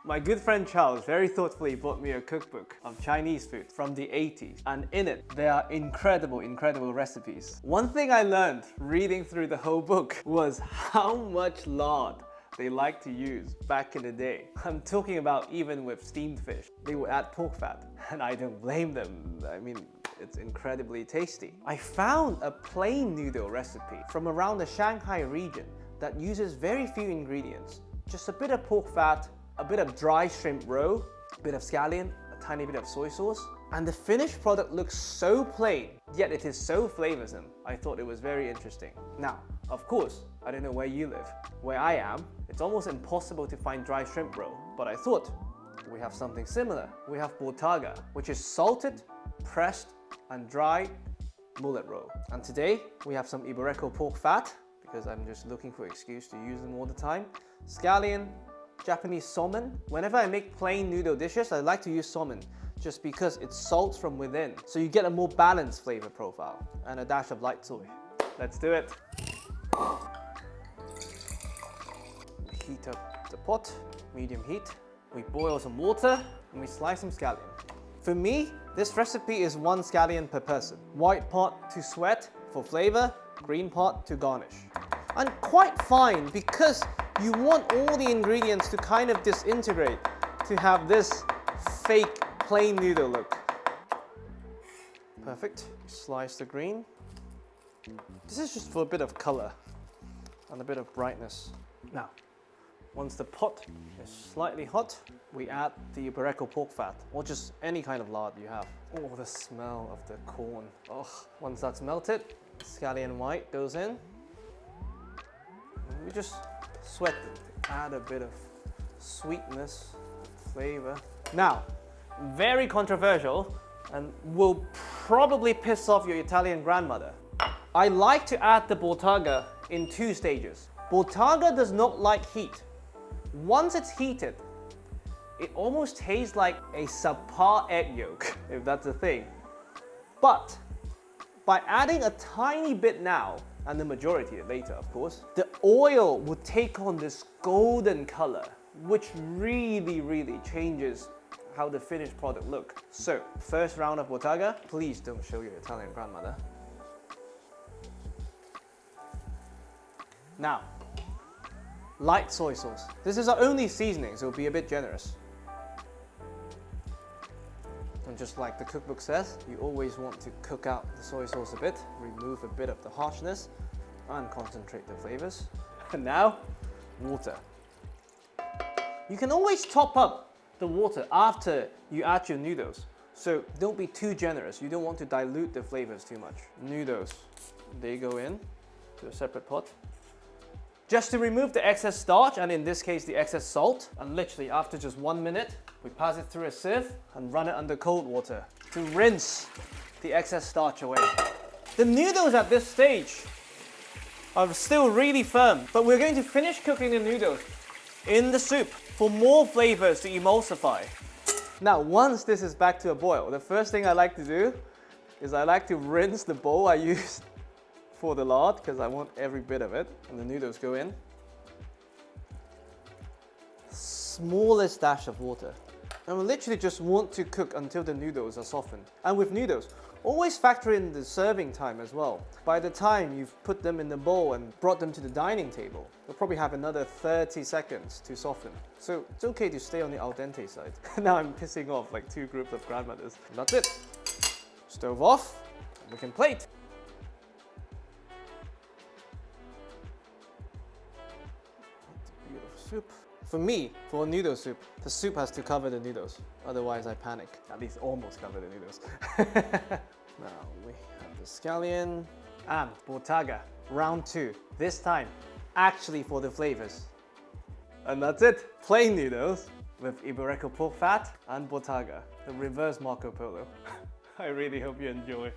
My good friend Charles very thoughtfully bought me a cookbook of Chinese food from the 80s, and in it there are incredible recipes. One thing I learned reading through the whole book was how much lard they like to use back in the day. I'm talking about even with steamed fish. They would add pork fat, and I don't blame them. I mean, it's incredibly tasty. I found a plain noodle recipe from around the Shanghai region that uses very few ingredients. Just a bit of pork fat, a bit of dry shrimp roe, a bit of scallion, a tiny bit of soy sauce, and the finished product looks so plain, yet it is so flavoursome. I thought it was very interesting. Now, of course, I don't know where you live. Where I am, it's almost impossible to find dry shrimp roe, but I thought we have something similar. We have Bottarga, which is salted, pressed, and dried mullet roe. And today, we have some Iberico pork fat, because I'm just looking for an excuse to use them all the time. Scallion, Japanese salmon. Whenever I make plain noodle dishes, I like to use salmon just because it salts from within, so you get a more balanced flavor profile, and a dash of light soy. Let's do it. Heat up the pot, medium heat. We boil some water and we slice some scallion. For me, this recipe is 1 scallion per person. White part to sweat for flavor, green part to garnish. And quite fine because you want all the ingredients to kind of disintegrate to have this fake plain noodle look. Perfect. Slice the green. This is just for a bit of color and a bit of brightness. Now, once the pot is slightly hot, we add the Iberico pork fat, or just any kind of lard you have. Oh, the smell of the corn. Oh, once that's melted, scallion white goes in. We just sweat it to add a bit of sweetness, flavor. Now, very controversial and will probably piss off your Italian grandmother. I like to add the Bottarga in 2 stages. Bottarga does not like heat. Once it's heated, it almost tastes like a subpar egg yolk, if that's a thing. But by adding a tiny bit now, and the majority later of course, the oil will take on this golden color, which really changes how the finished product looks. So, first round of Bottarga, please don't show your Italian grandmother. Now, light soy sauce. This is our only seasoning, so it'll be a bit generous. And just like the cookbook says, you always want to cook out the soy sauce a bit, remove a bit of the harshness, and concentrate the flavors. And now, water. You can always top up the water after you add your noodles. So don't be too generous. You don't want to dilute the flavors too much. Noodles, they go in to a separate pot. Just to remove the excess starch, and in this case the excess salt, and literally after just 1 minute, we pass it through a sieve and run it under cold water to rinse the excess starch away. The noodles at this stage are still really firm, but we're going to finish cooking the noodles in the soup for more flavors to emulsify. Now, once this is back to a boil, the first thing I like to do is I like to rinse the bowl I used for the lard, because I want every bit of it, and the noodles go in. Smallest dash of water. And we literally just want to cook until the noodles are softened. And with noodles, always factor in the serving time as well. By the time you've put them in the bowl and brought them to the dining table, you'll probably have another 30 seconds to soften. So it's okay to stay on the al dente side. Now I'm pissing off like 2 groups of grandmothers. And that's it. Stove off, and we can plate. Beautiful soup. For me, for a noodle soup, the soup has to cover the noodles. Otherwise I panic. At least almost cover the noodles. Now we have the scallion and Bottarga. Round 2. This time, actually for the flavors. And that's it. Plain noodles with Iberico pork fat and Bottarga. The reverse Marco Polo. I really hope you enjoy.